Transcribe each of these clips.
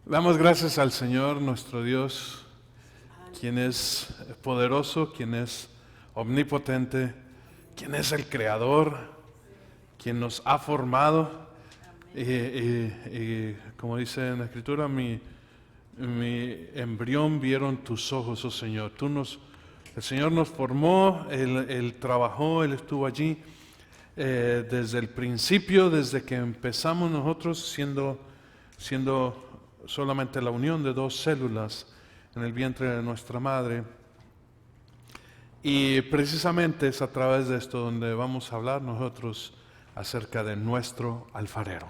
Damos gracias al Señor nuestro Dios, quien es poderoso, quien es omnipotente, quien es el creador, quien nos ha formado. Y como dice en la Escritura, mi embrión vieron tus ojos, oh Señor. El Señor nos formó, Él trabajó, Él estuvo allí desde el principio, desde que empezamos nosotros siendo solamente la unión de dos células en el vientre de nuestra madre. Y precisamente es a través de esto donde vamos a hablar nosotros acerca de nuestro alfarero.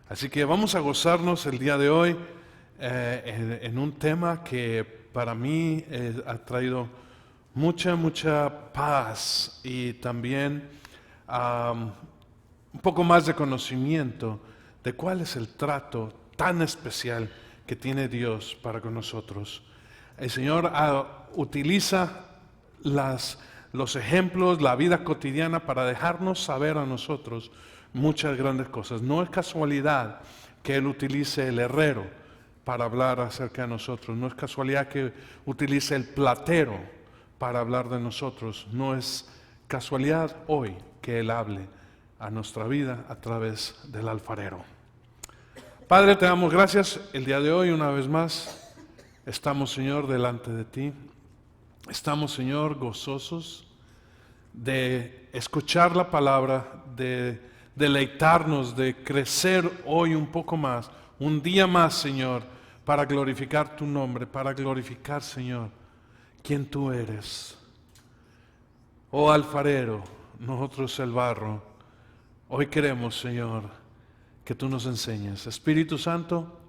Así que vamos a gozarnos el día de hoy en un tema que para mí ha traído mucha paz y también un poco más de conocimiento de cuál es el trato tan especial que tiene Dios para con nosotros. El Señor utiliza los ejemplos, la vida cotidiana para dejarnos saber a nosotros muchas grandes cosas. No es casualidad que Él utilice el herrero para hablar acerca de nosotros. No es casualidad que utilice el platero para hablar de nosotros. No es casualidad hoy que Él hable a nuestra vida a través del alfarero. Padre, te damos gracias el día de hoy una vez más. Estamos, Señor, delante de ti. Estamos, Señor, gozosos de escuchar la palabra, de deleitarnos, de crecer hoy un poco más, un día más, Señor, para glorificar tu nombre, para glorificar, Señor, quién tú eres. Oh alfarero, nosotros el barro, hoy queremos, Señor, que tú nos enseñes. Espíritu Santo,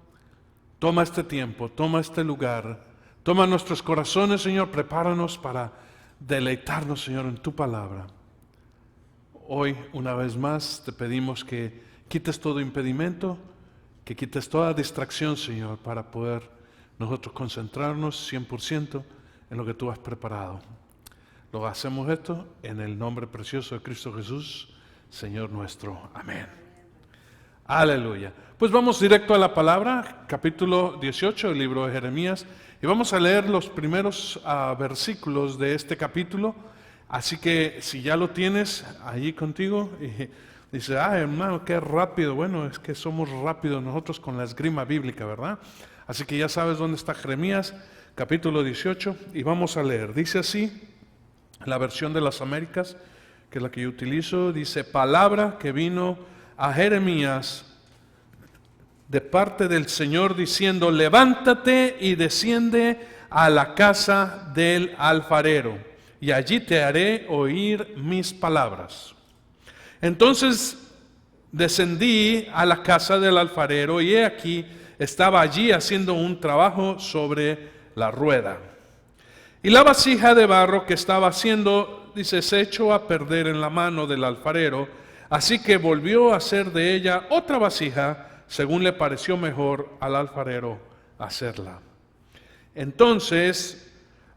toma este tiempo, toma este lugar, toma nuestros corazones, Señor, prepáranos para deleitarnos, Señor, en tu palabra. Hoy, una vez más, te pedimos que quites todo impedimento, que quites toda distracción, Señor, para poder nosotros concentrarnos 100% en lo que tú has preparado. Lo hacemos esto en el nombre precioso de Cristo Jesús, Señor nuestro. Amén. Aleluya. Pues vamos directo a la palabra, capítulo 18 del libro de Jeremías, y vamos a leer los primeros versículos de este capítulo. Así que si ya lo tienes allí contigo, dice, hermano, qué rápido. Bueno, es que somos rápidos nosotros con la esgrima bíblica, ¿verdad? Así que ya sabes dónde está Jeremías, capítulo 18, y vamos a leer. Dice así, la versión de las Américas, que es la que yo utilizo, dice, palabra que vino a Jeremías de parte del Señor diciendo, levántate y desciende a la casa del alfarero, y allí te haré oír mis palabras. Entonces descendí a la casa del alfarero, y he aquí, estaba allí haciendo un trabajo sobre la rueda. Y la vasija de barro que estaba haciendo, dice, se echó a perder en la mano del alfarero. Así que volvió a hacer de ella otra vasija, según le pareció mejor al alfarero hacerla. Entonces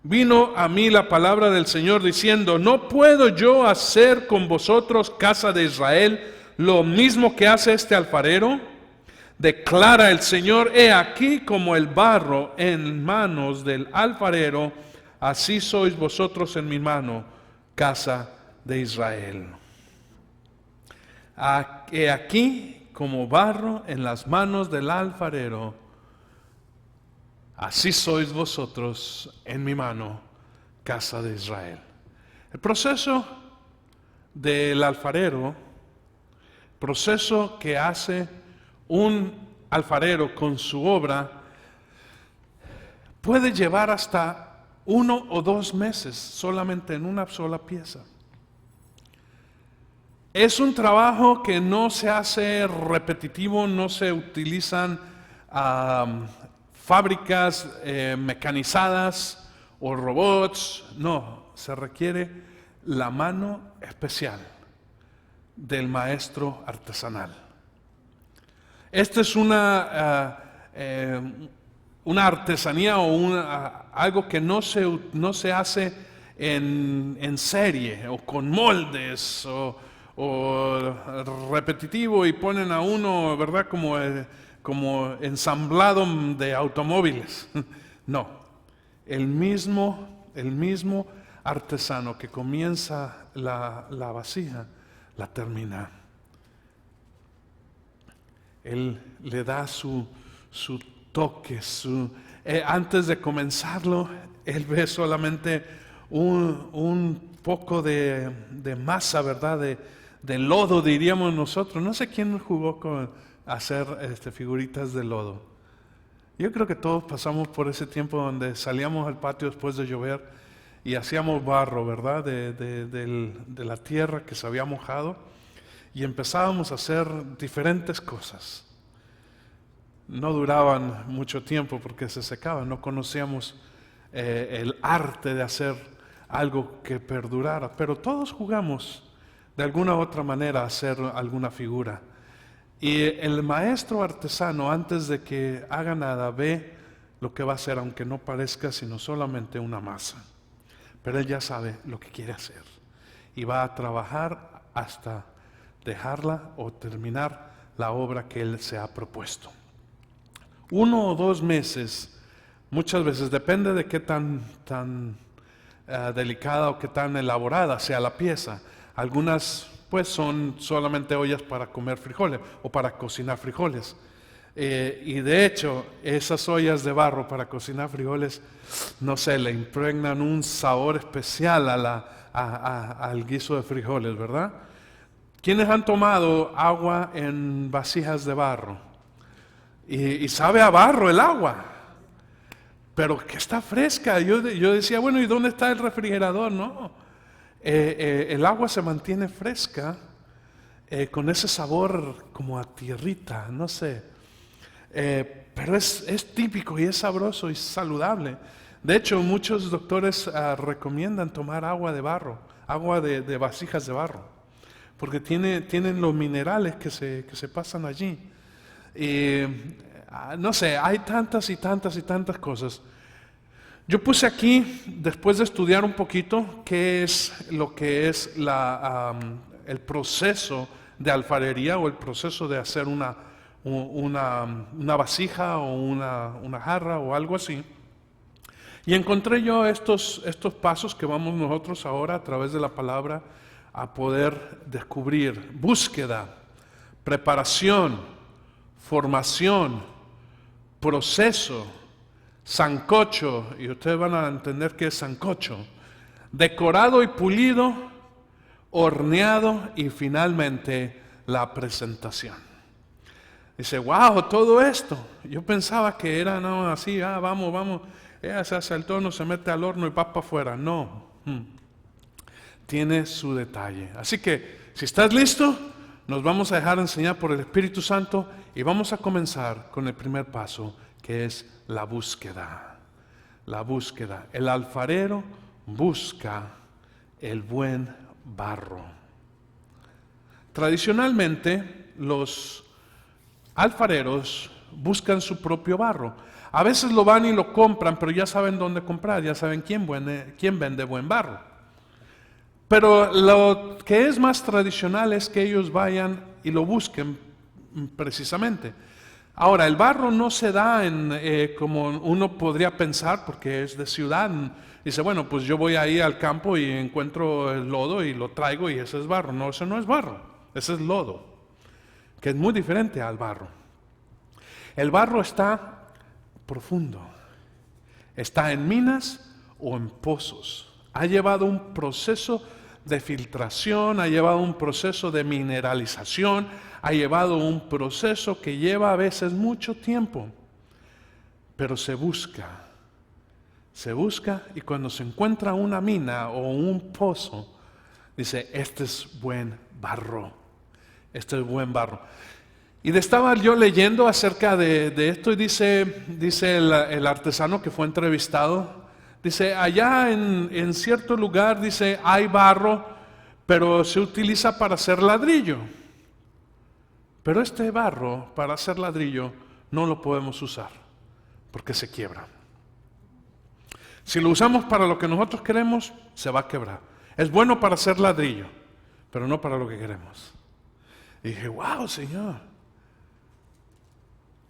vino a mí la palabra del Señor diciendo, ¿no puedo yo hacer con vosotros, casa de Israel, lo mismo que hace este alfarero? Declara el Señor, he aquí como el barro en manos del alfarero, así sois vosotros en mi mano, casa de Israel. He aquí como barro en las manos del alfarero, así sois vosotros en mi mano, casa de Israel. El proceso del alfarero, proceso que hace un alfarero con su obra, puede llevar hasta 1 o 2 meses solamente en una sola pieza. Es un trabajo que no se hace repetitivo, no se utilizan fábricas mecanizadas o robots, no, se requiere la mano especial del maestro artesanal. Esta es una artesanía o algo que no se hace en serie o con moldes o repetitivo y ponen a uno, ¿verdad? Como como ensamblado de automóviles. No, el mismo artesano que comienza la vasija, la termina. Él le da su toque, antes de comenzarlo, él ve solamente un poco de masa, ¿verdad? De lodo, diríamos nosotros. No sé quién jugó con hacer figuritas de lodo. Yo creo que todos pasamos por ese tiempo donde salíamos al patio después de llover y hacíamos barro, ¿verdad? De la tierra que se había mojado, y empezábamos a hacer diferentes cosas. No duraban mucho tiempo porque se secaban, no conocíamos el arte de hacer algo que perdurara, pero todos jugamos de alguna u otra manera a hacer alguna figura. Y el maestro artesano, antes de que haga nada, ve lo que va a hacer, aunque no parezca sino solamente una masa. Pero él ya sabe lo que quiere hacer y va a trabajar hasta dejarla o terminar la obra que él se ha propuesto. 1 o 2 meses, muchas veces, depende de qué tan delicada o qué tan elaborada sea la pieza. Algunas pues son solamente ollas para comer frijoles o para cocinar frijoles. Y de hecho, esas ollas de barro para cocinar frijoles, no sé, le impregnan un sabor especial al guiso de frijoles, ¿verdad? ¿Quiénes han tomado agua en vasijas de barro? Y sabe a barro el agua, pero que está fresca. Yo decía, bueno, ¿y dónde está el refrigerador? No, el agua se mantiene fresca, con ese sabor como a tierrita, no sé. Pero es típico y es sabroso y saludable. De hecho, muchos doctores recomiendan tomar agua de barro, agua de vasijas de barro, porque tienen los minerales que se pasan allí. No sé, hay tantas y tantas y tantas cosas. Yo puse aquí, después de estudiar un poquito, qué es lo que es el proceso de alfarería o el proceso de hacer una vasija o una jarra o algo así. Y encontré yo estos pasos que vamos nosotros ahora a través de la palabra a poder descubrir: búsqueda, preparación, formación, proceso, sancocho, y ustedes van a entender qué es sancocho, decorado y pulido, horneado y finalmente la presentación. Dice, wow, todo esto. Yo pensaba que era no así, vamos, se hace el torno, se mete al horno y va para afuera. No, tiene su detalle. Así que, si estás listo, nos vamos a dejar enseñar por el Espíritu Santo y vamos a comenzar con el primer paso, que es la búsqueda. La búsqueda. El alfarero busca el buen barro. Tradicionalmente, los alfareros buscan su propio barro. A veces lo van y lo compran, pero ya saben dónde comprar, ya saben quién vende buen barro. Pero lo que es más tradicional es que ellos vayan y lo busquen precisamente. Ahora, el barro no se da como uno podría pensar, porque es de ciudad. Dice, bueno, pues yo voy ahí al campo y encuentro el lodo y lo traigo y ese es barro. No, eso no es barro, ese es lodo, que es muy diferente al barro. El barro está profundo, está en minas o en pozos. Ha llevado un proceso de filtración, ha llevado un proceso de mineralización, ha llevado un proceso que lleva a veces mucho tiempo, pero se busca y cuando se encuentra una mina o un pozo, dice, este es buen barro, este es buen barro. Y estaba yo leyendo acerca de esto y dice el artesano que fue entrevistado, dice, allá en cierto lugar, dice, hay barro, pero se utiliza para hacer ladrillo. Pero este barro, para hacer ladrillo, no lo podemos usar, porque se quiebra. Si lo usamos para lo que nosotros queremos, se va a quebrar. Es bueno para hacer ladrillo, pero no para lo que queremos. Y dije, wow, Señor.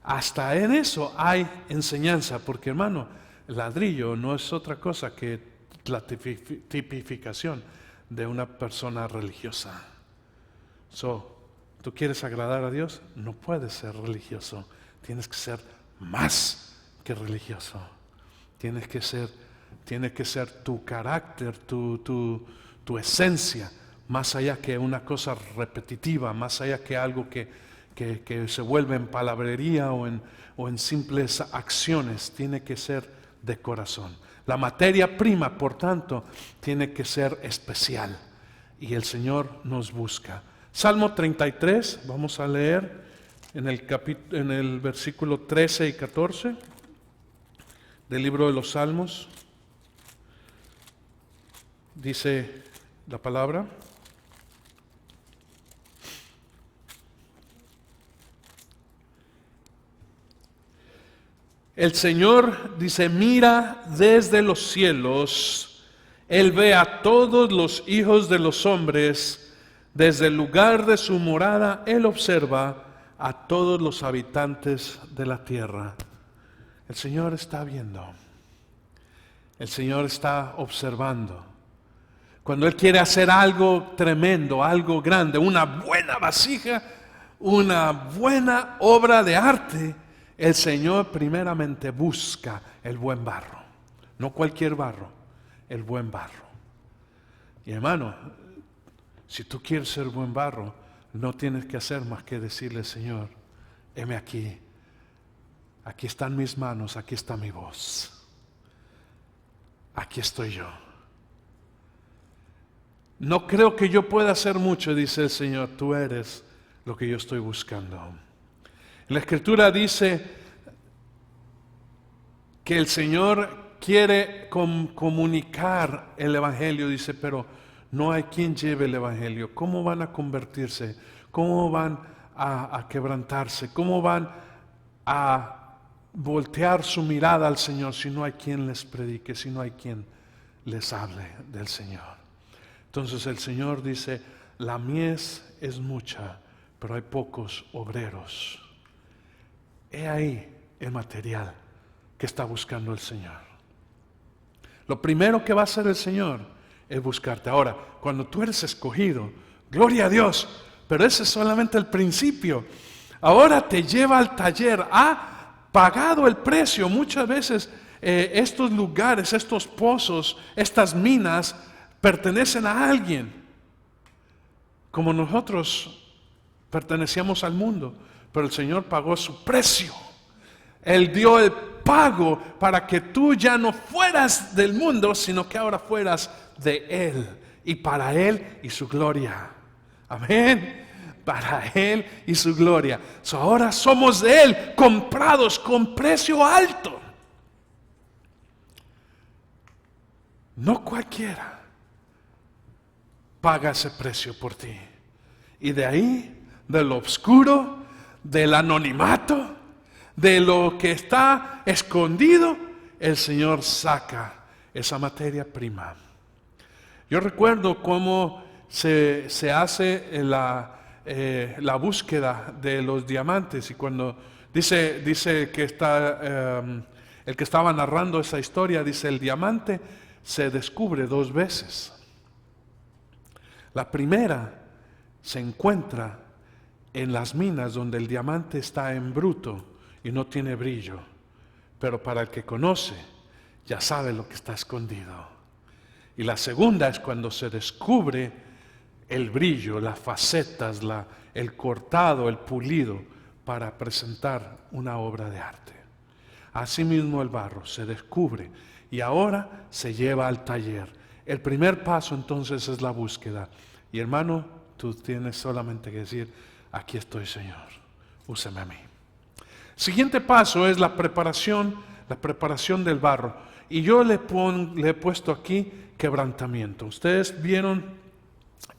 hasta en eso hay enseñanza, porque hermano, el ladrillo no es otra cosa que la tipificación de una persona religiosa. ¿Tú quieres agradar a Dios? No puedes ser religioso, tienes que ser más que religioso. Tiene que ser tu carácter, tu esencia, más allá que una cosa repetitiva, más allá que algo que se vuelve en palabrería o en simples acciones. Tiene que ser de corazón. La materia prima, por tanto, tiene que ser especial, y el Señor nos busca. Salmo 33, vamos a leer en el versículo 13 y 14 del libro de los Salmos. Dice la palabra: el Señor dice, mira desde los cielos, Él ve a todos los hijos de los hombres, desde el lugar de su morada Él observa a todos los habitantes de la tierra. El Señor está viendo, el Señor está observando. Cuando Él quiere hacer algo tremendo, algo grande, una buena vasija, una buena obra de arte, el Señor primeramente busca el buen barro, no cualquier barro, el buen barro. Y hermano, si tú quieres ser buen barro, no tienes que hacer más que decirle, Señor, heme aquí, aquí están mis manos, aquí está mi voz, aquí estoy yo. No creo que yo pueda hacer mucho, dice el Señor, tú eres lo que yo estoy buscando. La Escritura dice que el Señor quiere comunicar el Evangelio, dice, pero no hay quien lleve el Evangelio. ¿Cómo van a convertirse? ¿Cómo van a quebrantarse? ¿Cómo van a voltear su mirada al Señor si no hay quien les predique, si no hay quien les hable del Señor? Entonces el Señor dice, la mies es mucha, pero hay pocos obreros. He ahí el material que está buscando el Señor. Lo primero que va a hacer el Señor es buscarte. Ahora, cuando tú eres escogido, gloria a Dios, pero ese es solamente el principio. Ahora te lleva al taller, ha pagado el precio. Muchas veces estos lugares, estos pozos, estas minas pertenecen a alguien, como nosotros pertenecíamos al mundo. Pero el Señor pagó su precio. Él dio el pago para que tú ya no fueras del mundo, sino que ahora fueras de Él, y para Él y su gloria. Amén. Para Él y su gloria. Ahora somos de Él, comprados con precio alto. No cualquiera paga ese precio por ti. Y de ahí, de lo oscuro, del anonimato, de lo que está escondido, el Señor saca esa materia prima. Yo recuerdo cómo se hace la búsqueda de los diamantes, y cuando dice que está el que estaba narrando esa historia, dice, el diamante se descubre 2 veces. La primera se encuentra en las minas donde el diamante está en bruto y no tiene brillo, pero para el que conoce ya sabe lo que está escondido. Y la segunda es cuando se descubre el brillo, las facetas, el cortado, el pulido, para presentar una obra de arte. Asimismo el barro se descubre y ahora se lleva al taller. El primer paso entonces es la búsqueda. Y hermano, tú tienes solamente que decir, aquí estoy, Señor, úsame a mí. Siguiente paso es la preparación del barro. Y yo le he puesto aquí quebrantamiento. Ustedes vieron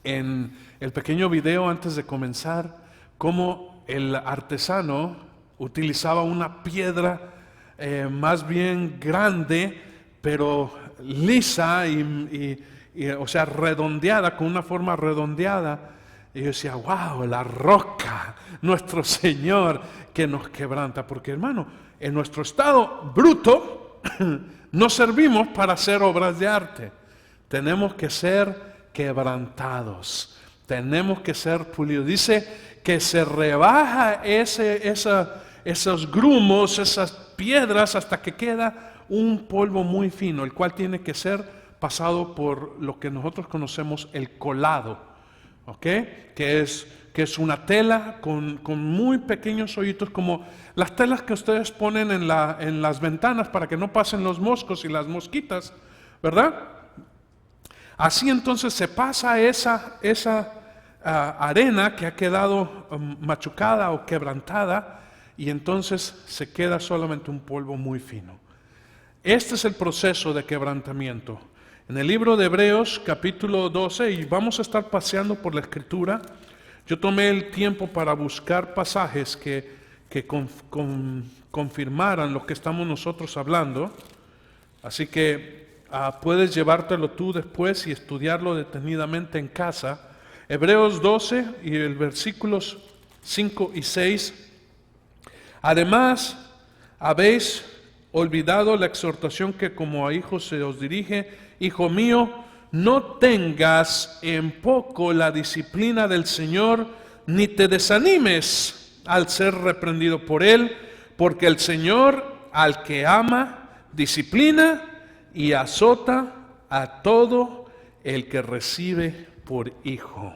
en el pequeño video antes de comenzar cómo el artesano utilizaba una piedra más bien grande, pero lisa o sea, redondeada, con una forma redondeada, Y yo decía, wow, la roca, nuestro Señor que nos quebranta. Porque hermano, en nuestro estado bruto no servimos para hacer obras de arte. Tenemos que ser quebrantados. Tenemos que ser pulidos. Dice que se rebaja esos grumos, esas piedras hasta que queda un polvo muy fino, el cual tiene que ser pasado por lo que nosotros conocemos el colado, ¿ok? Que es una tela con muy pequeños hoyitos, como las telas que ustedes ponen en las ventanas para que no pasen los moscos y las mosquitas, ¿verdad? Así entonces se pasa esa arena que ha quedado machucada o quebrantada, y entonces se queda solamente un polvo muy fino. Este es el proceso de quebrantamiento. En el libro de Hebreos, capítulo 12, y vamos a estar paseando por la Escritura, yo tomé el tiempo para buscar pasajes que confirmaran lo que estamos nosotros hablando. Así que puedes llevártelo tú después y estudiarlo detenidamente en casa. Hebreos 12 y el versículos 5 y 6. Además, habéis olvidado la exhortación que como a hijos se os dirige: Hijo mío, no tengas en poco la disciplina del Señor, ni te desanimes al ser reprendido por Él, porque el Señor al que ama disciplina y azota a todo el que recibe por hijo.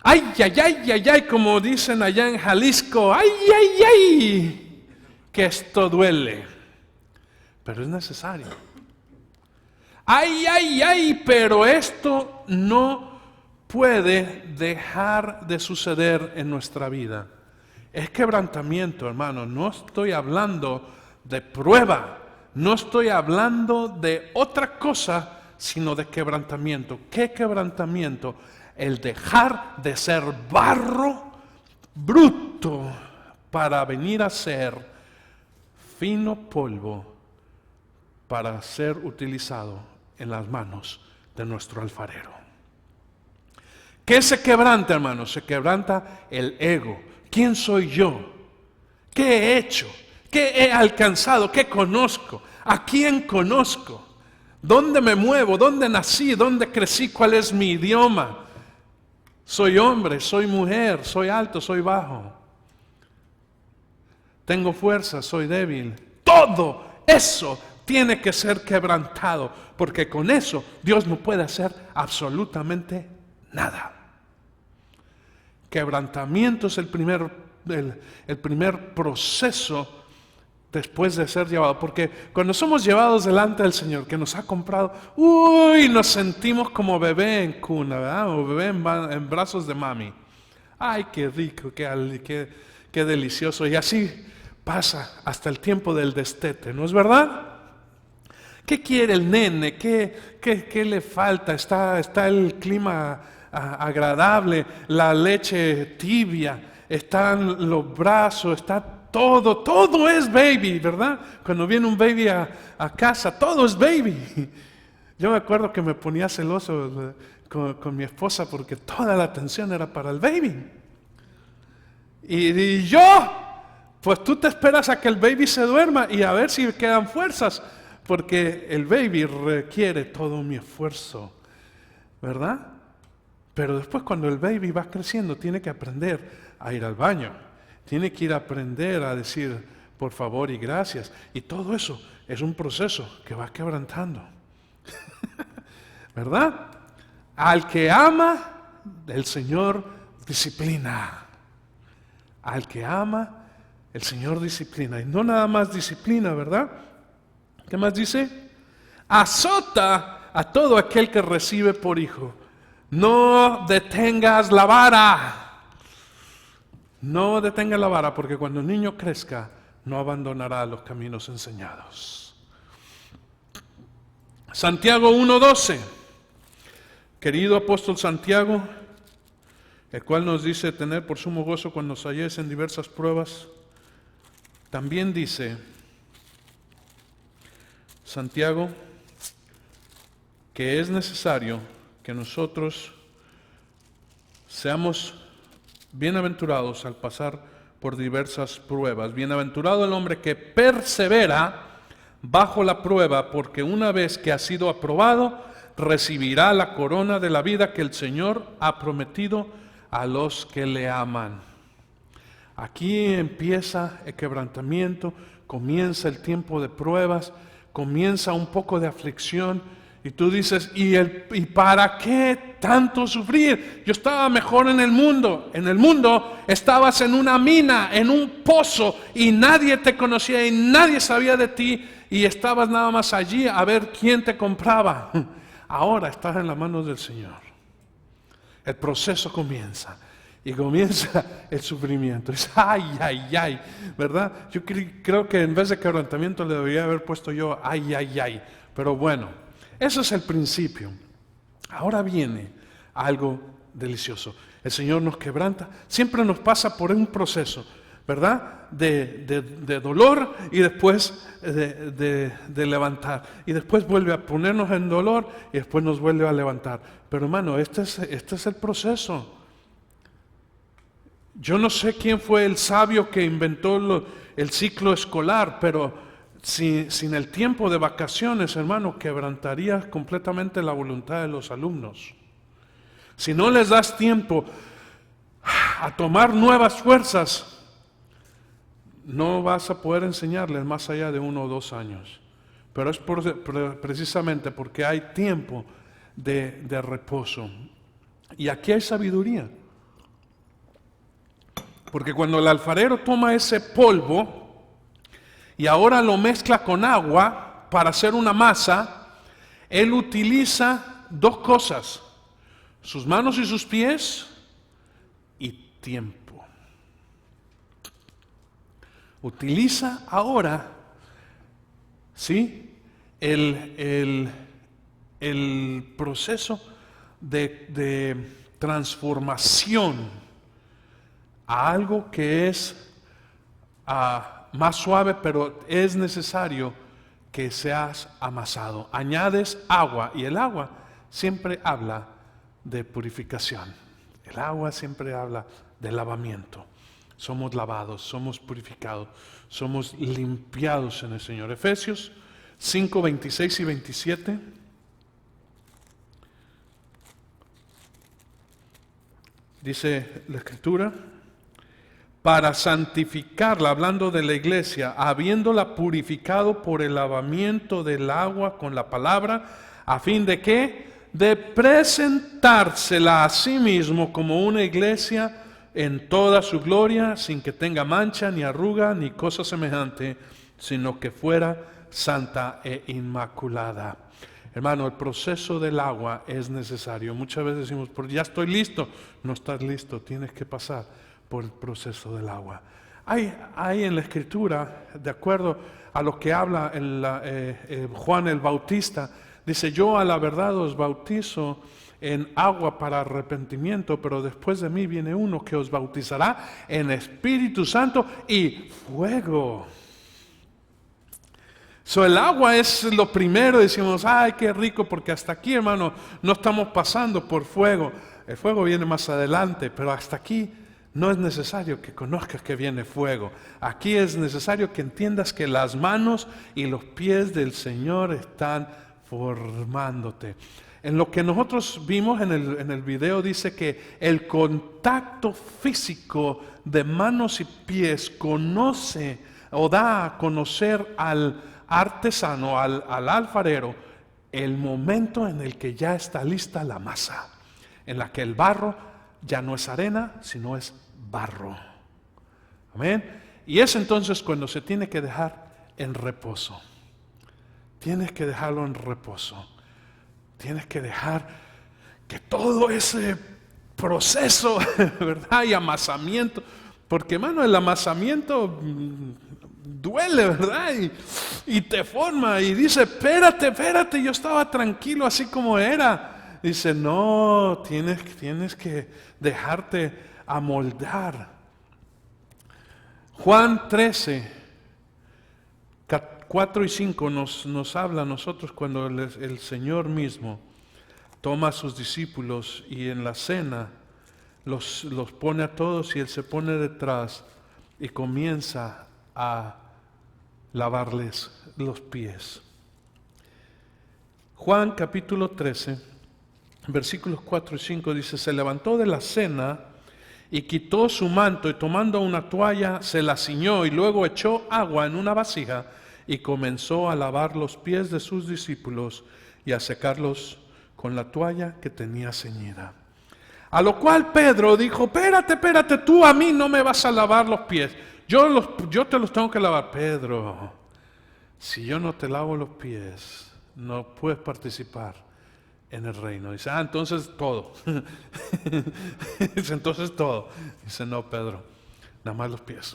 Ay, ay, ay, ay, ay, como dicen allá en Jalisco, ay, ay, ay, que esto duele, pero es necesario. Ay, ay, ay, pero esto no puede dejar de suceder en nuestra vida. Es quebrantamiento, hermano. No estoy hablando de prueba, no estoy hablando de otra cosa, sino de quebrantamiento. ¿Qué quebrantamiento? El dejar de ser barro bruto para venir a ser fino polvo para ser utilizado en las manos de nuestro alfarero. ¿Qué se quebranta, hermano? Se quebranta el ego. ¿Quién soy yo? ¿Qué he hecho? ¿Qué he alcanzado? ¿Qué conozco? ¿A quién conozco? ¿Dónde me muevo? ¿Dónde nací? ¿Dónde crecí? ¿Cuál es mi idioma? ¿Soy hombre? ¿Soy mujer? ¿Soy alto? ¿Soy bajo? ¿Tengo fuerza? ¿Soy débil? Todo eso tiene que ser quebrantado, porque con eso Dios no puede hacer absolutamente nada. Quebrantamiento es el primer proceso después de ser llevado, porque cuando somos llevados delante del Señor, que nos ha comprado, nos sentimos como bebé en cuna, ¿verdad? O bebé en brazos de mami. Ay, qué rico, qué delicioso. Y así pasa hasta el tiempo del destete, ¿no es verdad? ¿Qué quiere el nene? ¿Qué le falta? Está el clima agradable, la leche tibia, están los brazos, está todo es baby, ¿verdad? Cuando viene un baby a casa, todo es baby. Yo me acuerdo que me ponía celoso con mi esposa porque toda la atención era para el baby. Y yo, pues tú te esperas a que el baby se duerma y a ver si quedan fuerzas, porque el baby requiere todo mi esfuerzo, ¿verdad? Pero después cuando el baby va creciendo tiene que aprender a ir al baño, tiene que ir a aprender a decir por favor y gracias, y todo eso es un proceso que va quebrantando, ¿verdad? Al que ama, el Señor disciplina. Al que ama, el Señor disciplina. Y no nada más disciplina, ¿verdad? ¿Qué más dice? Azota a todo aquel que recibe por hijo. No detengas la vara. No detengas la vara, porque cuando el niño crezca, no abandonará los caminos enseñados. Santiago 1:12. Querido apóstol Santiago, el cual nos dice tener por sumo gozo cuando nos halléis en diversas pruebas, también dice Santiago que es necesario que nosotros Seamos bienaventurados al pasar por diversas pruebas. Bienaventurado el hombre que persevera bajo la prueba, porque una vez que ha sido aprobado, recibirá la corona de la vida que el Señor ha prometido a los que le aman. Aquí empieza el quebrantamiento, comienza el tiempo de pruebas, comienza un poco de aflicción, y tú dices, ¿y para qué tanto sufrir? Yo estaba mejor en el mundo. En el mundo estabas en una mina, en un pozo, y nadie te conocía y nadie sabía de ti, y estabas nada más allí a ver quién te compraba. Ahora estás en las manos del Señor. El proceso comienza. Y comienza el sufrimiento. Es ay, ay, ay, ¿verdad? Yo creo que en vez de quebrantamiento le debería haber puesto yo ay, ay, ay. Pero bueno, eso es el principio. Ahora viene algo delicioso. El Señor nos quebranta. Siempre nos pasa por un proceso, ¿verdad? De dolor y después de levantar. Y después vuelve a ponernos en dolor y después nos vuelve a levantar. Pero hermano, este es el proceso. Yo no sé quién fue el sabio que inventó el ciclo escolar, pero sin el tiempo de vacaciones, hermano, quebrantaría completamente la voluntad de los alumnos. Si no les das tiempo a tomar nuevas fuerzas, no vas a poder enseñarles más allá de 1 o 2 años. Pero es precisamente porque hay tiempo de reposo. Y aquí hay sabiduría. Porque cuando el alfarero toma ese polvo y ahora lo mezcla con agua para hacer una masa, él utiliza 2 cosas: sus manos y sus pies y tiempo. Utiliza ahora, ¿sí?, el proceso de transformación a algo que es más suave, pero es necesario que seas amasado. Añades agua, y el agua siempre habla de purificación. El agua siempre habla de lavamiento. Somos lavados, somos purificados, somos limpiados en el Señor. Efesios 5, 26 y 27. Dice la Escritura: para santificarla, hablando de la iglesia, habiéndola purificado por el lavamiento del agua con la palabra, a fin de ¿qué? De presentársela a sí mismo como una iglesia en toda su gloria, sin que tenga mancha, ni arruga, ni cosa semejante, sino que fuera santa e inmaculada. Hermano, el proceso del agua es necesario. Muchas veces decimos, pues ya estoy listo. No estás listo, tienes que pasar por el proceso del agua. Hay en la Escritura, de acuerdo a lo que habla Juan el Bautista, dice: yo a la verdad os bautizo en agua para arrepentimiento, pero después de mí viene uno que os bautizará en Espíritu Santo y fuego. El agua es lo primero. Decimos, ay, qué rico, porque hasta aquí, hermano, no estamos pasando por fuego. El fuego viene más adelante, pero hasta aquí no es necesario que conozcas que viene fuego. Aquí es necesario que entiendas que las manos y los pies del Señor están formándote. En lo que nosotros vimos en el video, dice que el contacto físico de manos y pies conoce o da a conocer al artesano, al alfarero, el momento en el que ya está lista la masa, en la que el barro ya no es arena, sino es barro. Amén. Y es entonces cuando se tiene que dejar en reposo. Tienes que dejarlo en reposo. Tienes que dejar que todo ese proceso, ¿verdad?, y amasamiento, porque, hermano, el amasamiento duele, ¿verdad? Y te forma y dice, espérate, yo estaba tranquilo así como era. Dice, no, tienes que dejarte amoldar. Juan 13, 4 y 5 nos habla a nosotros cuando el Señor mismo toma a sus discípulos y en la cena los pone a todos y él se pone detrás y comienza a lavarles los pies. Juan capítulo 13, versículos 4 y 5 dice: se levantó de la cena y quitó su manto y tomando una toalla se la ciñó y luego echó agua en una vasija y comenzó a lavar los pies de sus discípulos y a secarlos con la toalla que tenía ceñida. A lo cual Pedro dijo: espérate, tú a mí no me vas a lavar los pies, yo te los tengo que lavar. Pedro, si yo no te lavo los pies, no puedes participar en el reino. Dice: entonces todo. Dice: entonces todo. Dice: no, Pedro, nada más los pies.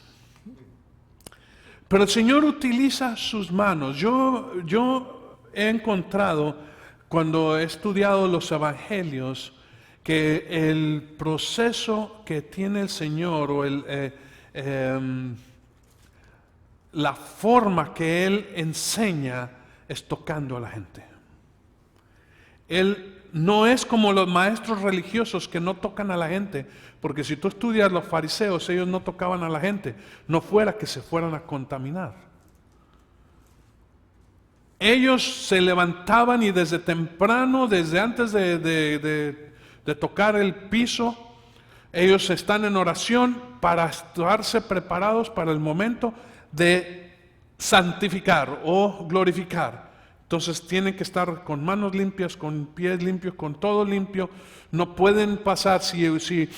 Pero el Señor utiliza sus manos. Yo he encontrado, cuando he estudiado los evangelios, que el proceso que tiene el Señor o la forma que Él enseña es tocando a la gente. Él no es como los maestros religiosos que no tocan a la gente, porque si tú estudias los fariseos, ellos no tocaban a la gente, no fuera que se fueran a contaminar. Ellos se levantaban y desde temprano, desde antes de tocar el piso, ellos están en oración para estarse preparados para el momento de santificar o glorificar. Entonces tienen que estar con manos limpias, con pies limpios, con todo limpio. No pueden pasar, si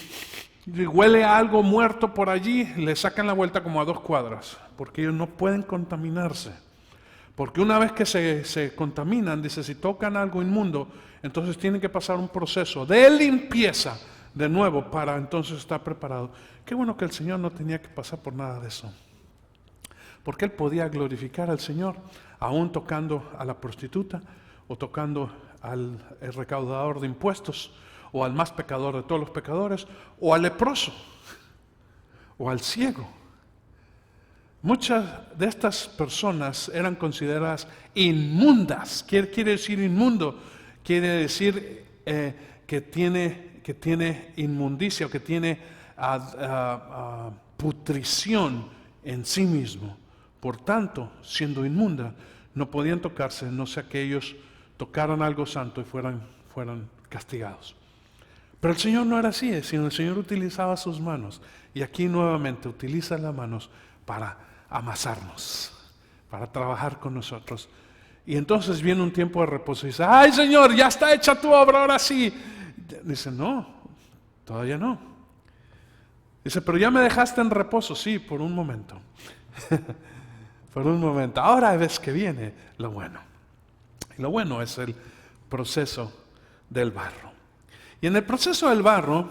huele a algo muerto por allí, le sacan la vuelta como a 2 cuadras, porque ellos no pueden contaminarse. Porque una vez que se contaminan, dice, si tocan algo inmundo, entonces tienen que pasar un proceso de limpieza de nuevo para entonces estar preparado. Qué bueno que el Señor no tenía que pasar por nada de eso, porque Él podía glorificar al Señor aún tocando a la prostituta o tocando al recaudador de impuestos o al más pecador de todos los pecadores o al leproso o al ciego. Muchas de estas personas eran consideradas inmundas. ¿Qué quiere decir inmundo? Quiere decir que tiene inmundicia o que tiene putrición en sí mismo. Por tanto, siendo inmunda, no podían tocarse, no sea que ellos tocaran algo santo y fueran castigados. Pero el Señor no era así, sino el Señor utilizaba sus manos. Y aquí nuevamente utiliza las manos para amasarnos, para trabajar con nosotros. Y entonces viene un tiempo de reposo y dice: ¡ay, Señor, ya está hecha tu obra, ahora sí! Dice: no, todavía no. Dice: pero ya me dejaste en reposo. Sí, por un momento. Por un momento. Ahora ves que viene lo bueno. Y lo bueno es el proceso del barro. Y en el proceso del barro,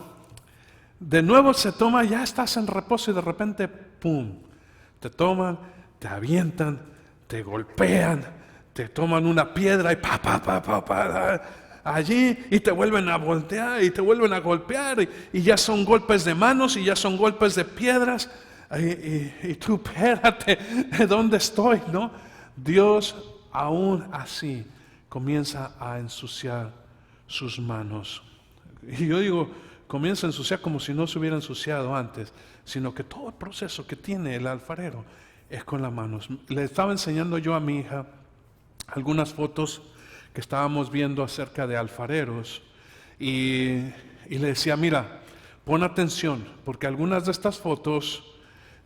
de nuevo se toma, ya estás en reposo y de repente, ¡pum!, te toman, te avientan, te golpean, te toman una piedra y allí, y te vuelven a voltear y te vuelven a golpear, y ya son golpes de manos y ya son golpes de piedras, y tú, espérate, ¿dónde estoy? ¿No? Dios aún así comienza a ensuciar sus manos. Y yo digo, comienza a ensuciar como si no se hubiera ensuciado antes, sino que todo el proceso que tiene el alfarero es con las manos. Le estaba enseñando yo a mi hija algunas fotos que estábamos viendo acerca de alfareros y le decía: mira, pon atención, porque algunas de estas fotos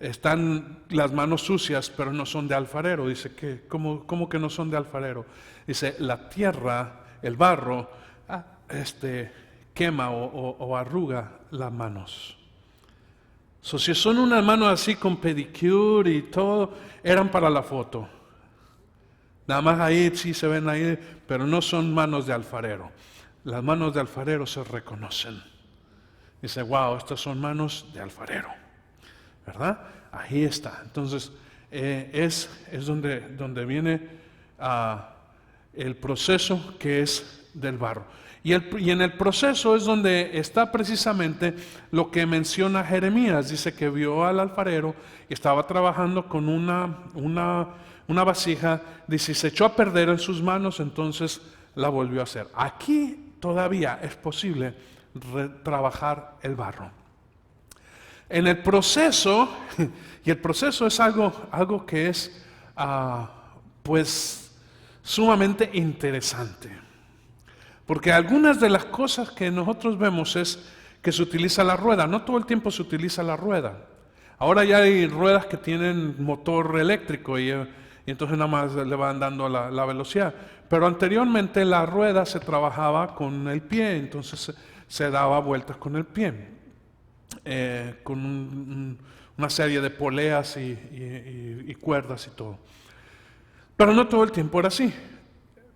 están las manos sucias, pero no son de alfarero. Dice: ¿cómo que no son de alfarero? Dice: la tierra, el barro, quema o arruga las manos. Si son unas manos así con pedicure y todo, eran para la foto. Nada más ahí sí se ven ahí, pero no son manos de alfarero. Las manos de alfarero se reconocen. Dice: wow, estas son manos de alfarero, ¿verdad? Ahí está. Entonces es donde viene el proceso que es del barro. Y en el proceso es donde está precisamente lo que menciona Jeremías. Dice que vio al alfarero y estaba trabajando con una vasija. Dice: se echó a perder en sus manos, entonces la volvió a hacer. Aquí todavía es posible trabajar el barro. En el proceso, y el proceso es algo que es pues sumamente interesante, porque algunas de las cosas que nosotros vemos es que se utiliza la rueda. No todo el tiempo se utiliza la rueda. Ahora ya hay ruedas que tienen motor eléctrico y entonces nada más le van dando la velocidad. Pero anteriormente la rueda se trabajaba con el pie, entonces se daba vueltas con el pie, con una serie de poleas y cuerdas y todo. Pero no todo el tiempo era así.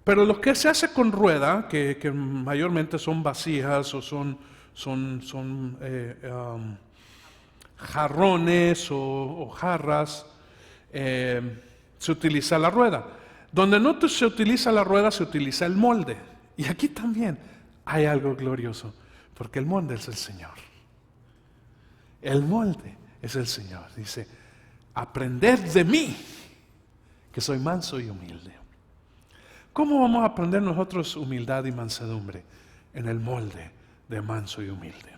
Pero lo que se hace con rueda, que mayormente son vasijas o son jarrones o jarras, se utiliza la rueda. Donde no se utiliza la rueda, se utiliza el molde. Y aquí también hay algo glorioso, porque el molde es el Señor. El molde es el Señor. Dice, aprended de mí, que soy manso y humilde. ¿Cómo vamos a aprender nosotros humildad y mansedumbre? En el molde de manso y humilde.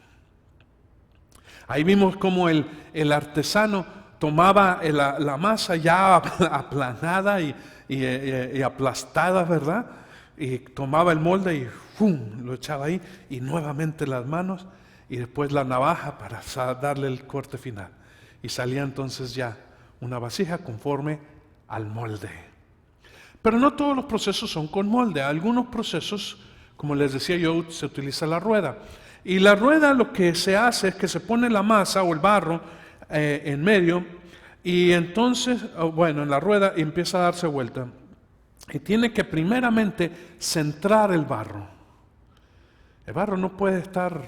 Ahí vimos cómo el artesano tomaba la masa ya aplanada y aplastada, ¿verdad? Y tomaba el molde y ¡fum!, lo echaba ahí, y nuevamente las manos y después la navaja para darle el corte final. Y salía entonces ya una vasija conforme al molde. Pero no todos los procesos son con molde. Algunos procesos, como les decía yo, se utiliza la rueda. Y la rueda lo que se hace es que se pone la masa o el barro en medio, y entonces, en la rueda empieza a darse vuelta. Y tiene que primeramente centrar el barro. El barro no puede estar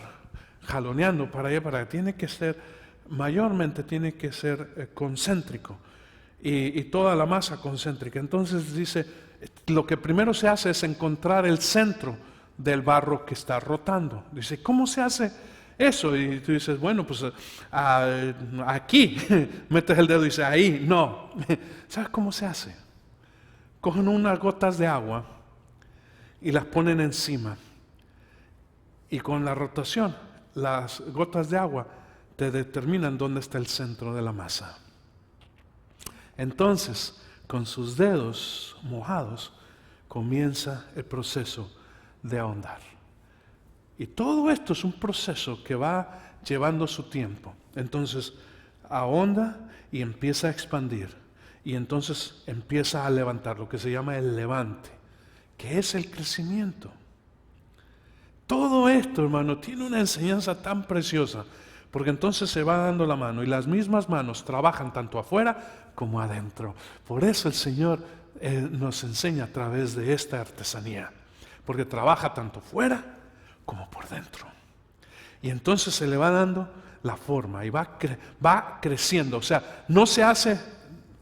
jaloneando para allá, para allá. Mayormente tiene que ser concéntrico. Y toda la masa concéntrica. Entonces dice, lo que primero se hace es encontrar el centro del barro que está rotando. Dice, ¿cómo se hace eso? Y tú dices, bueno, pues aquí, metes el dedo y dices, ahí, no. ¿Sabes cómo se hace? Cogen unas gotas de agua y las ponen encima. Y con la rotación, las gotas de agua te determinan dónde está el centro de la masa. Entonces, con sus dedos mojados, comienza el proceso de ahondar. Y todo esto es un proceso que va llevando su tiempo. Entonces, ahonda y empieza a expandir. Y entonces empieza a levantar, lo que se llama el levante, que es el crecimiento. Todo esto, hermano, tiene una enseñanza tan preciosa, porque entonces se va dando la mano y las mismas manos trabajan tanto afuera como adentro. Por eso el Señor nos enseña a través de esta artesanía, porque trabaja tanto fuera como por dentro. Y entonces se le va dando la forma y va creciendo. O sea, no se hace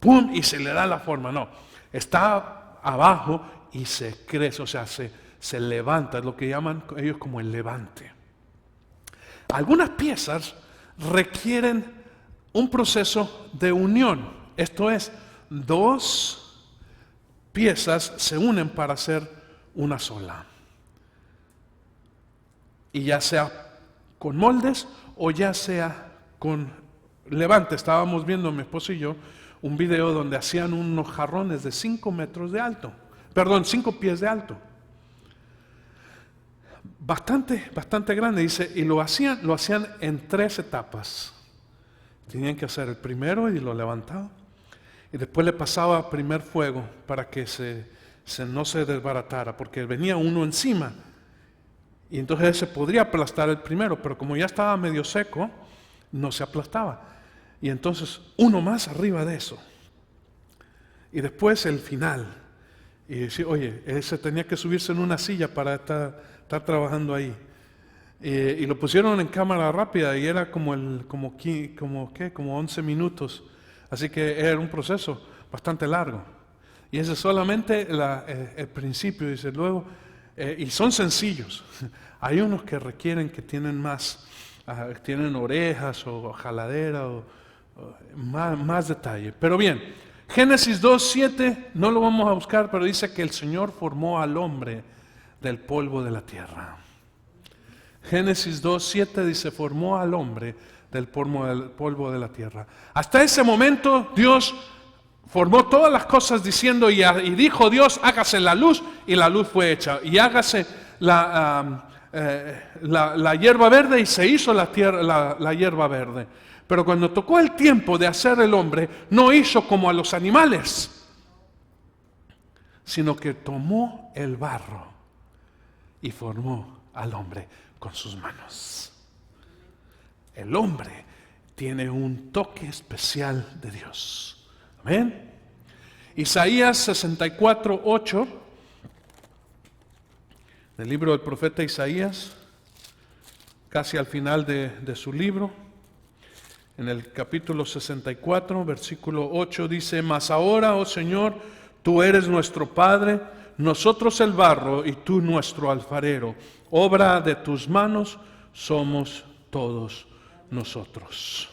pum y se le da la forma, no. Está abajo y se crece, o sea, se levanta, es lo que llaman ellos como el levante. Algunas piezas requieren un proceso de unión. Esto es, dos piezas se unen para hacer una sola. Y ya sea con moldes o ya sea con levante. Estábamos viendo, mi esposo y yo, un video donde hacían unos jarrones de 5 metros de alto. 5 pies de alto. Bastante grande, dice, y lo hacían en 3 etapas. Tenían que hacer el primero y lo levantaban. Y después le pasaba primer fuego para que no se desbaratara, porque venía uno encima. Y entonces se podría aplastar el primero, pero como ya estaba medio seco, no se aplastaba. Y entonces uno más arriba de eso. Y después el final. Y decir, oye, ese tenía que subirse en una silla para estar trabajando ahí. Y lo pusieron en cámara rápida y era como 11 minutos. Así que era un proceso bastante largo. Y ese es solamente el principio, dice. Luego, y son sencillos. Hay unos que requieren que tienen tienen orejas o jaladera o más detalle. Pero bien, Génesis 2:7, no lo vamos a buscar, pero dice que el Señor formó al hombre del polvo de la tierra. Génesis 2:7 dice, formó al hombre del polvo de la tierra. Hasta ese momento Dios formó todas las cosas diciendo, y dijo Dios, hágase la luz, y la luz fue hecha. Y hágase la hierba verde, y se hizo la hierba verde. Pero cuando tocó el tiempo de hacer el hombre, no hizo como a los animales, sino que tomó el barro y formó al hombre con sus manos. El hombre tiene un toque especial de Dios. Amén. Isaías 64:8, del libro del profeta Isaías, casi al final de su libro, en el capítulo 64, versículo 8, dice: Mas ahora, oh Señor, tú eres nuestro Padre, nosotros el barro y tú nuestro alfarero, obra de tus manos somos todos nosotros.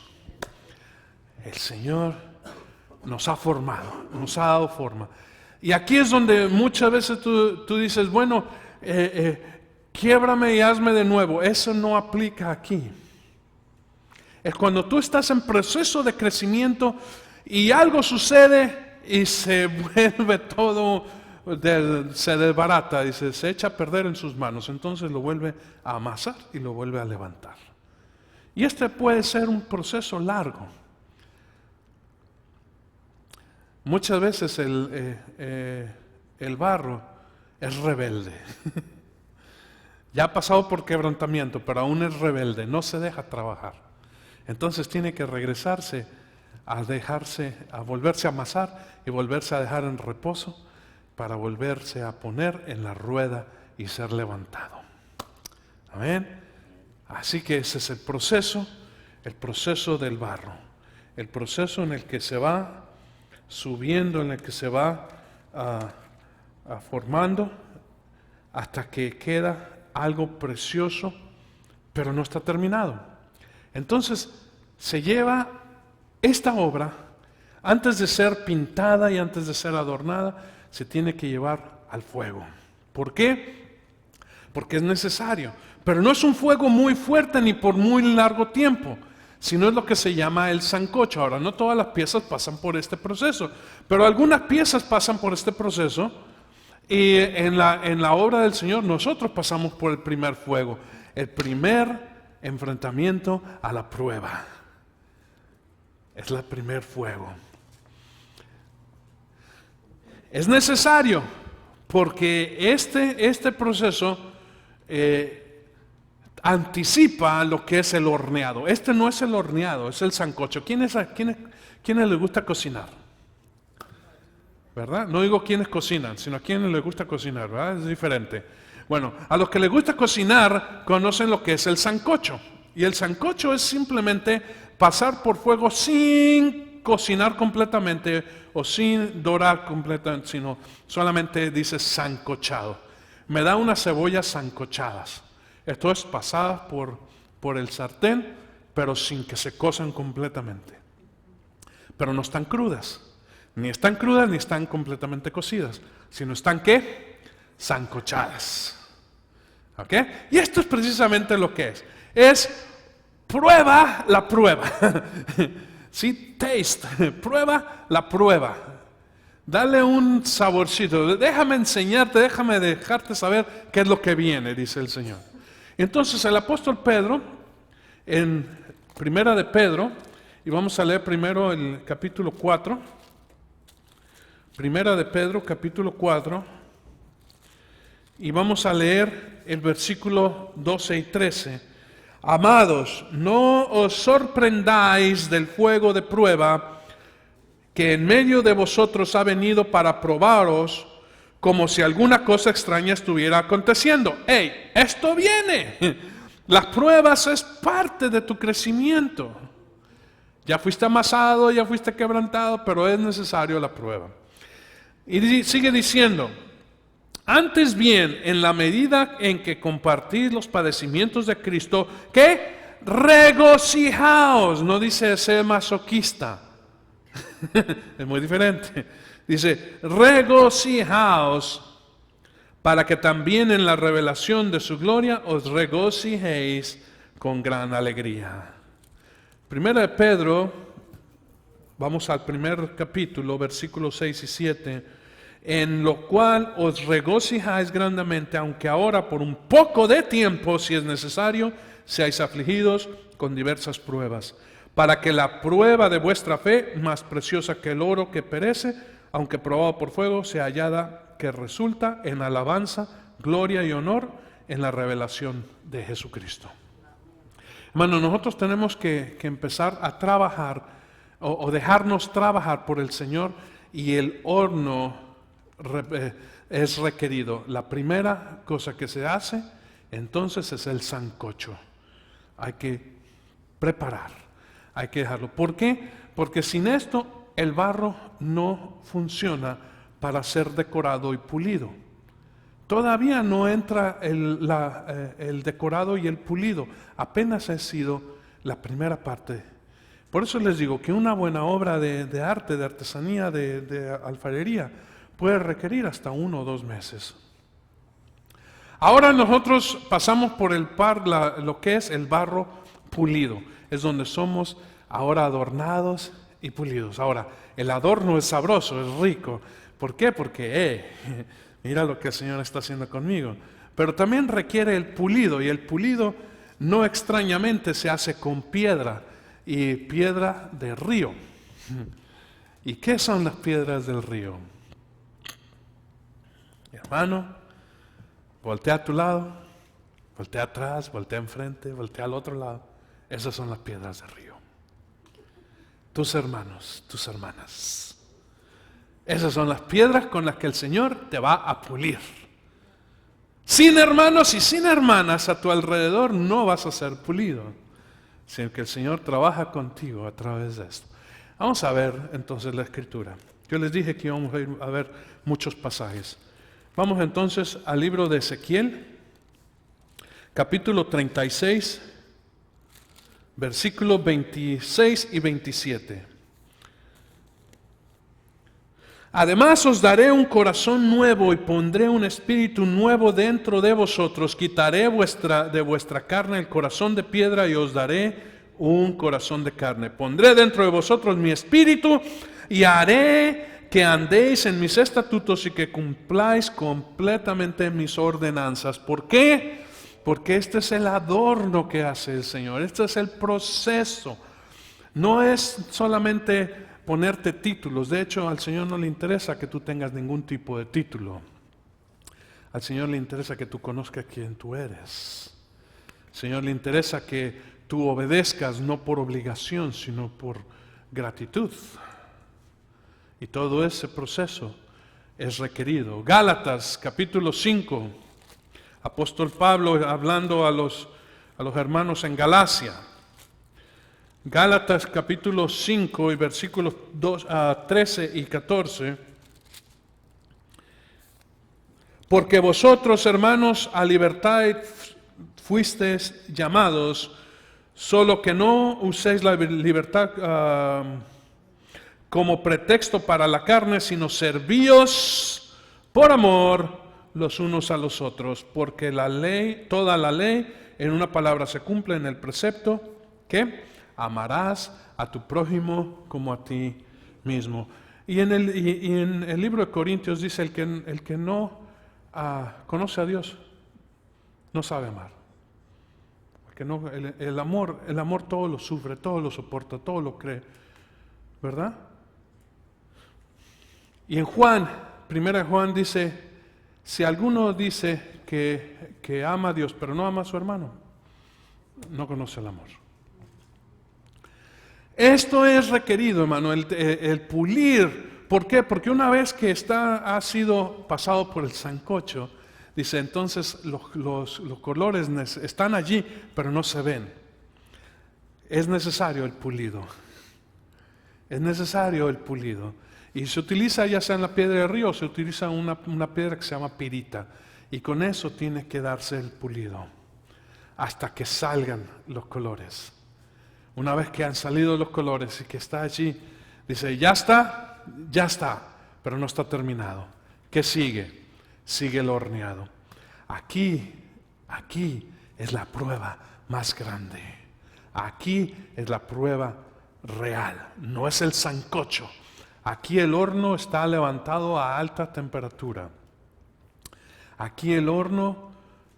El Señor nos ha formado, nos ha dado forma. Y aquí es donde muchas veces tú dices, bueno, quiébrame y hazme de nuevo. Eso no aplica aquí. Es cuando tú estás en proceso de crecimiento y algo sucede y se vuelve todo, se desbarata, dice, se echa a perder en sus manos. Entonces lo vuelve a amasar y lo vuelve a levantar. Y este puede ser un proceso largo. Muchas veces el barro es rebelde. Ya ha pasado por quebrantamiento, pero aún es rebelde, no se deja trabajar. Entonces tiene que regresarse a volverse a amasar y volverse a dejar en reposo para volverse a poner en la rueda y ser levantado. Amén. Así que ese es el proceso del barro, el proceso en el que se va subiendo, en el que se va formando hasta que queda algo precioso, pero no está terminado. Entonces se lleva esta obra, antes de ser pintada y antes de ser adornada, se tiene que llevar al fuego. ¿Por qué? Porque es necesario, pero no es un fuego muy fuerte ni por muy largo tiempo, sino es lo que se llama el sancocho. Ahora, no todas las piezas pasan por este proceso, pero algunas piezas pasan por este proceso, y en la obra del Señor nosotros pasamos por el primer fuego, el primer enfrentamiento a la prueba. Es el primer fuego. Es necesario porque este proceso anticipa lo que es el horneado. Este no es el horneado, es el sancocho. ¿Quiénes les gusta cocinar? ¿Verdad? No digo quiénes cocinan, sino a quienes les gusta cocinar, ¿verdad? Es diferente. Bueno, a los que les gusta cocinar conocen lo que es el sancocho. Y el sancocho es simplemente pasar por fuego sin cocinar completamente o sin dorar completamente, sino solamente dice sancochado. Me da unas cebollas sancochadas. Esto es pasadas por el sartén, pero sin que se cosan completamente. Pero no están crudas. Ni están crudas ni están completamente cocidas, sino están ¿qué? Sancochadas. ¿Ok? Y esto es precisamente lo que es. Es prueba la prueba. Sí, taste, prueba la prueba. Dale un saborcito. Déjame enseñarte, déjame dejarte saber qué es lo que viene, dice el Señor. Entonces el apóstol Pedro, en Primera de Pedro, y vamos a leer primero el capítulo 4. Primera de Pedro, capítulo 4, y vamos a leer el versículo 12 y 13. Amados, no os sorprendáis del fuego de prueba que en medio de vosotros ha venido para probaros, como si alguna cosa extraña estuviera aconteciendo. ¡Ey! Esto viene. Las pruebas es parte de tu crecimiento. Ya fuiste amasado, ya fuiste quebrantado, pero es necesario la prueba. Y sigue diciendo: antes bien, en la medida en que compartís los padecimientos de Cristo, ¿qué? Regocijaos. No dice ser masoquista. Es muy diferente. Dice regocijaos para que también en la revelación de su gloria os regocijéis con gran alegría. Primera de Pedro, vamos al primer capítulo, versículos 6 y 7, en lo cual os regocijáis grandemente, aunque ahora por un poco de tiempo, si es necesario, seáis afligidos con diversas pruebas, para que la prueba de vuestra fe, más preciosa que el oro que perece, aunque probado por fuego, sea hallada que resulta en alabanza, gloria y honor en la revelación de Jesucristo. Hermano, nosotros tenemos que empezar a trabajar o dejarnos trabajar por el Señor, y el horno es requerido. La primera cosa que se hace entonces es el sancocho. Hay que preparar, hay que dejarlo. ¿Por qué? Porque sin esto el barro no funciona para ser decorado y pulido. Todavía no entra el decorado y el pulido, apenas ha sido la primera parte. Por eso les digo que una buena obra de arte, de artesanía, de alfarería, puede requerir hasta 1 o 2 meses. Ahora nosotros pasamos por lo que es el barro pulido. Es donde somos ahora adornados y pulidos. Ahora, el adorno es sabroso, es rico. ¿Por qué? Porque, mira lo que el Señor está haciendo conmigo. Pero también requiere el pulido, y el pulido no extrañamente se hace con piedra, y piedra de río. ¿Y qué son las piedras del río? Hermano, voltea a tu lado, voltea atrás, voltea enfrente, voltea al otro lado. Esas son las piedras del río. Tus hermanos, tus hermanas. Esas son las piedras con las que el Señor te va a pulir. Sin hermanos y sin hermanas a tu alrededor no vas a ser pulido, sino que el Señor trabaja contigo a través de esto. Vamos a ver entonces la Escritura. Yo les dije que íbamos a ver muchos pasajes. Vamos entonces al libro de Ezequiel, capítulo 36, versículos 26 y 27. Además os daré un corazón nuevo y pondré un espíritu nuevo dentro de vosotros. Quitaré de vuestra carne el corazón de piedra y os daré un corazón de carne. Pondré dentro de vosotros mi espíritu y haré que andéis en mis estatutos y que cumpláis completamente mis ordenanzas. ¿Por qué? Porque este es el adorno que hace el Señor, este es el proceso. No es solamente ponerte títulos. De hecho, al Señor no le interesa que tú tengas ningún tipo de título. Al Señor le interesa que tú conozcas quién tú eres. Al Señor le interesa que tú obedezcas no por obligación, sino por gratitud. Y todo ese proceso es requerido. Gálatas capítulo 5, apóstol Pablo hablando a los hermanos en Galacia. Gálatas capítulo 5 y versículos 13 y 14. Porque vosotros, hermanos, a libertad fuisteis llamados, solo que no uséis la libertad como pretexto para la carne, sino servíos por amor los unos a los otros, porque la ley, toda la ley, en una palabra se cumple en el precepto, que amarás a tu prójimo como a ti mismo. Y en el libro de Corintios dice, el que no conoce a Dios, no sabe amar. El amor todo lo sufre, todo lo soporta, todo lo cree, ¿verdad? Y en Juan, 1 Juan dice, si alguno dice que ama a Dios, pero no ama a su hermano, no conoce el amor. Esto es requerido, hermano, el pulir. ¿Por qué? Porque una vez que ha sido pasado por el sancocho, dice, entonces los colores están allí, pero no se ven. Es necesario el pulido. Es necesario el pulido. Y se utiliza, ya sea en la piedra de río, se utiliza una piedra que se llama pirita. Y con eso tiene que darse el pulido, hasta que salgan los colores. Una vez que han salido los colores y que está allí, dice, ya está, pero no está terminado. ¿Qué sigue? sigue el horneado. Aquí es la prueba más grande. Aquí es la prueba real, no es el sancocho. Aquí el horno está levantado a alta temperatura. Aquí el horno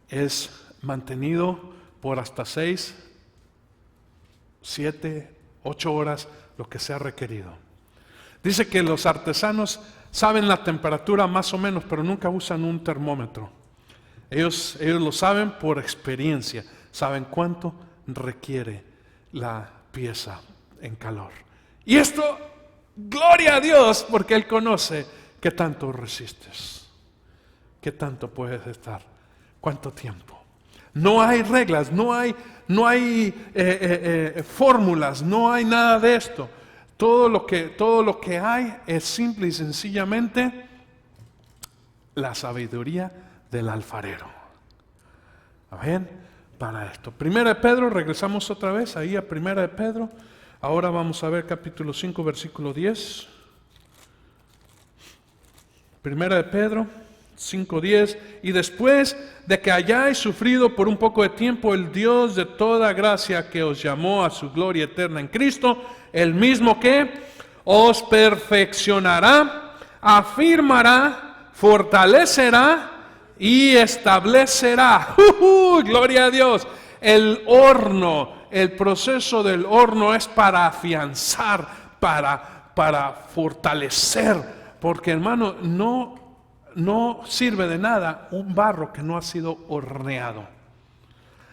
es mantenido por hasta 6, 7, 8 horas, lo que sea requerido. Dice que los artesanos saben la temperatura más o menos, pero nunca usan un termómetro. Ellos lo saben por experiencia, saben cuánto requiere la pieza en calor. Y esto, gloria a Dios, porque Él conoce qué tanto resistes, qué tanto puedes estar, cuánto tiempo. No hay reglas, no hay fórmulas, no hay nada de esto. Todo lo que hay es simple y sencillamente la sabiduría del alfarero. Amén. Para esto. Primera de Pedro, regresamos otra vez ahí a Primera de Pedro. Ahora vamos a ver capítulo 5, versículo 10. Primera de Pedro 5:10. Y después de que hayáis sufrido por un poco de tiempo, el Dios de toda gracia que os llamó a su gloria eterna en Cristo, el mismo que os perfeccionará, afirmará, fortalecerá y establecerá. Gloria a Dios. El horno, el proceso del horno es para afianzar, para fortalecer, porque hermano, no sirve de nada un barro que no ha sido horneado.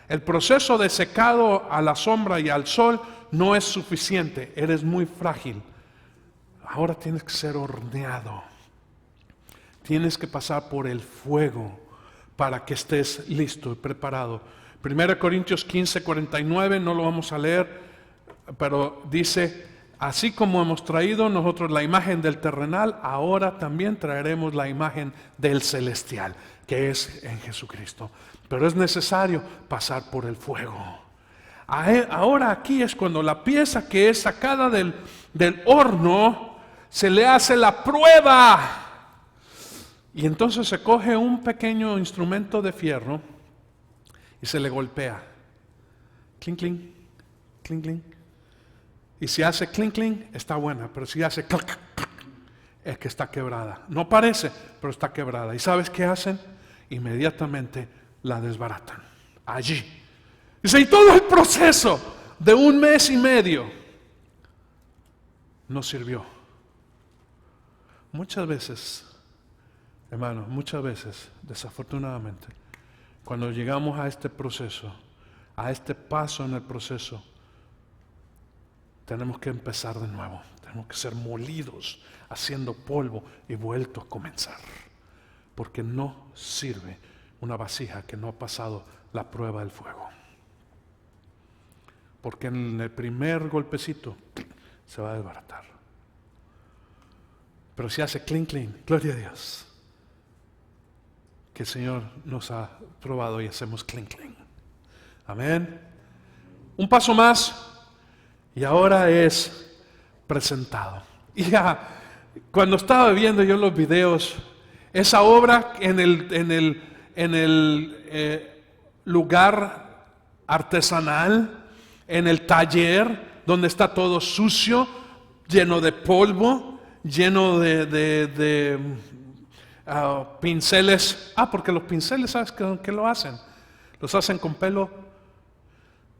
El proceso de secado a la sombra y al sol no es suficiente, eres muy frágil. Ahora tienes que ser horneado. Tienes que pasar por el fuego para que estés listo y preparado. 1 Corintios 15:49, no lo vamos a leer, pero dice: así como hemos traído nosotros la imagen del terrenal, ahora también traeremos la imagen del celestial, que es en Jesucristo. Pero es necesario pasar por el fuego. Ahora aquí es cuando la pieza que es sacada del horno, se le hace la prueba. Y entonces se coge un pequeño instrumento de fierro y se le golpea. Clink, clink, clink, clink. Y si hace clink, clink, está buena. Pero si hace clac, clac, es que está quebrada. No parece, pero está quebrada. ¿Y sabes qué hacen? Inmediatamente la desbaratan. Allí. Dice, y todo el proceso de 1 mes y medio no sirvió. Muchas veces, hermanos, muchas veces, desafortunadamente, cuando llegamos a este proceso, a este paso en el proceso, tenemos que empezar de nuevo. Tenemos que ser molidos, haciendo polvo y vuelto a comenzar. Porque no sirve una vasija que no ha pasado la prueba del fuego. Porque en el primer golpecito se va a desbaratar. Pero si hace clink, clink, gloria a Dios, que el Señor nos ha probado y hacemos clink, clink. Amén. Un paso más y ahora es presentado. Y ya, cuando estaba viendo yo los videos, esa obra en el lugar artesanal, en el taller donde está todo sucio, lleno de polvo, lleno de pinceles. Porque los pinceles, ¿sabes con qué lo hacen? Los hacen con pelo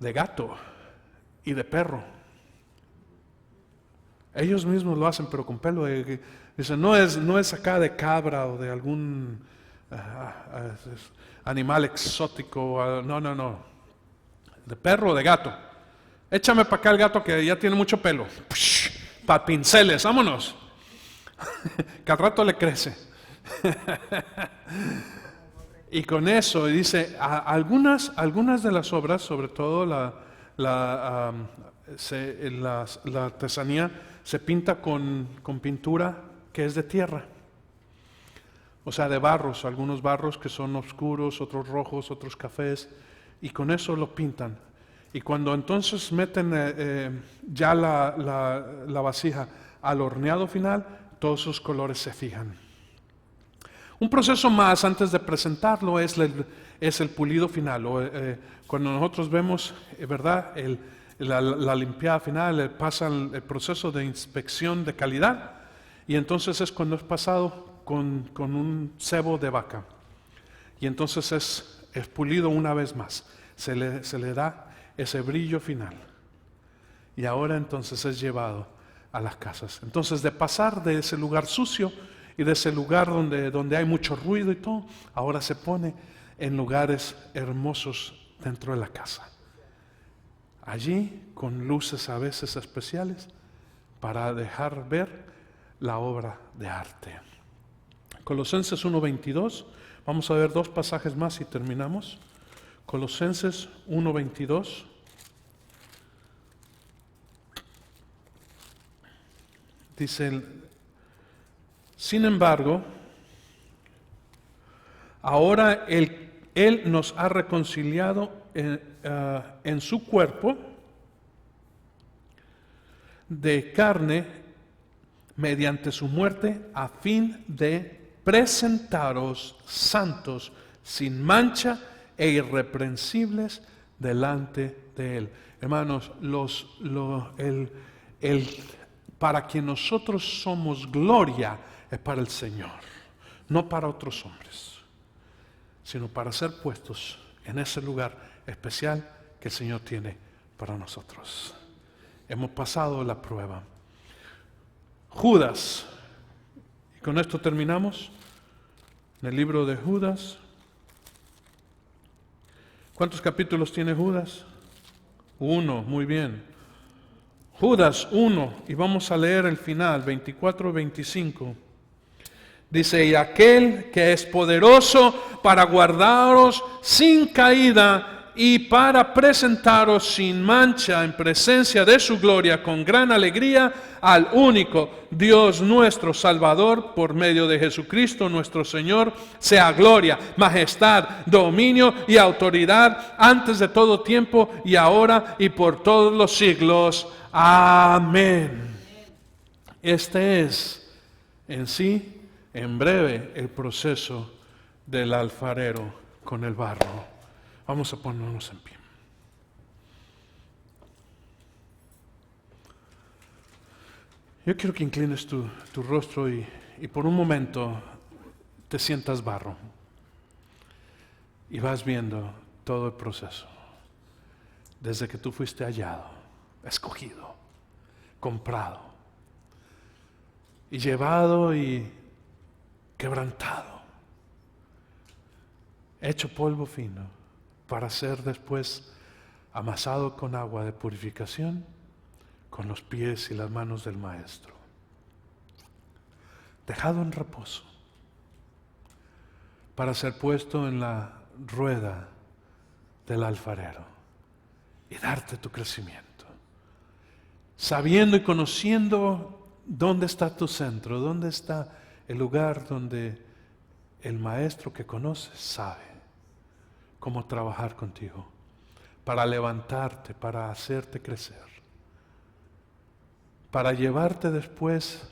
de gato y de perro. Ellos mismos lo hacen, pero con pelo de... Dicen, no es acá de cabra o de algún animal exótico. No. De perro o de gato. Échame para acá el gato que ya tiene mucho pelo. Para pinceles, vámonos. Que al rato le crece. Y con eso dice, algunas de las obras, sobre todo la artesanía, se pinta con pintura que es de tierra. O sea, de barros, algunos barros que son oscuros, otros rojos, otros cafés, y con eso lo pintan. Y cuando entonces meten ya la vasija al horneado final, todos esos colores se fijan. Un proceso más antes de presentarlo es el pulido final. Cuando nosotros vemos, ¿verdad?, la limpiada final, pasa el proceso de inspección de calidad, y entonces es cuando es pasado con un cebo de vaca. Y entonces es pulido una vez más. Se le da ese brillo final. Y ahora entonces es llevado a las casas. Entonces, de pasar de ese lugar sucio y de ese lugar donde hay mucho ruido y todo, ahora se pone en lugares hermosos dentro de la casa. Allí, con luces a veces especiales, para dejar ver la obra de arte. Colosenses 1:22, vamos a ver 2 pasajes más y terminamos. Colosenses 1:22. Dice, sin embargo, ahora Él nos ha reconciliado en su cuerpo de carne mediante su muerte, a fin de presentaros santos, sin mancha e irreprensibles delante de Él. Hermanos, para que nosotros somos gloria es para el Señor, no para otros hombres, sino para ser puestos en ese lugar especial que el Señor tiene para nosotros. Hemos pasado la prueba. Judas, y con esto terminamos, en el libro de Judas. ¿Cuántos capítulos tiene Judas? 1, muy bien. Judas 1, y vamos a leer el final, 24 y 25. Dice, y aquel que es poderoso para guardaros sin caída y para presentaros sin mancha en presencia de su gloria con gran alegría, al único Dios nuestro Salvador, por medio de Jesucristo nuestro Señor, sea gloria, majestad, dominio y autoridad antes de todo tiempo y ahora y por todos los siglos. Amén. Este es en sí, en breve, el proceso del alfarero con el barro. Vamos a ponernos en pie. Yo quiero que inclines tu rostro y por un momento te sientas barro y vas viendo todo el proceso. Desde que tú fuiste hallado, escogido, comprado y llevado y quebrantado, hecho polvo fino para ser después amasado con agua de purificación con los pies y las manos del Maestro, dejado en reposo para ser puesto en la rueda del alfarero y darte tu crecimiento, sabiendo y conociendo dónde está tu centro, dónde está el lugar donde el Maestro que conoces sabe cómo trabajar contigo para levantarte, para hacerte crecer, para llevarte después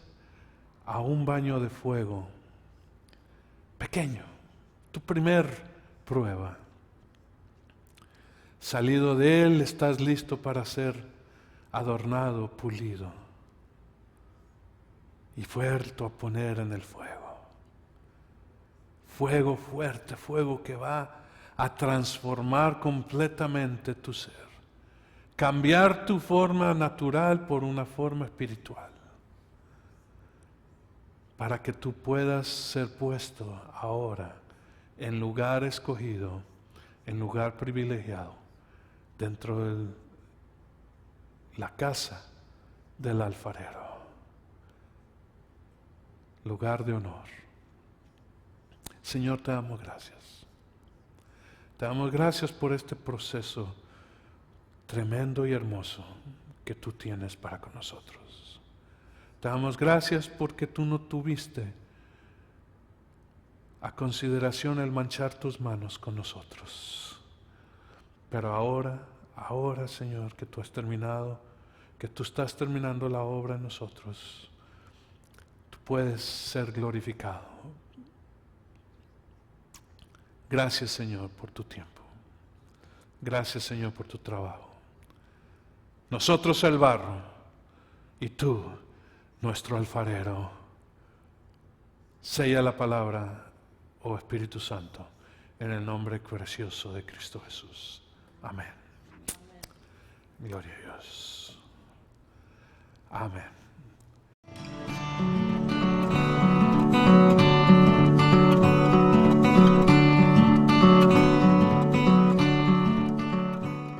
a un baño de fuego pequeño, tu primer prueba. Salido de él, estás listo para ser adornado, pulido y vuelto a poner en el fuego. Fuego fuerte, fuego que va a transformar completamente tu ser. Cambiar tu forma natural por una forma espiritual. Para que tú puedas ser puesto ahora en lugar escogido, en lugar privilegiado, dentro de la casa del alfarero. Lugar de honor. Señor, te damos gracias. Te damos gracias por este proceso tremendo y hermoso que tú tienes para con nosotros. Te damos gracias porque tú no tuviste a consideración el manchar tus manos con nosotros. Pero ahora, Señor, que tú has terminado, que tú estás terminando la obra en nosotros, tú puedes ser glorificado. Gracias, Señor, por tu tiempo. Gracias, Señor, por tu trabajo. Nosotros el barro y tú, nuestro alfarero. Sella la palabra, oh Espíritu Santo, en el nombre precioso de Cristo Jesús. Amén. Gloria a Dios. Amén.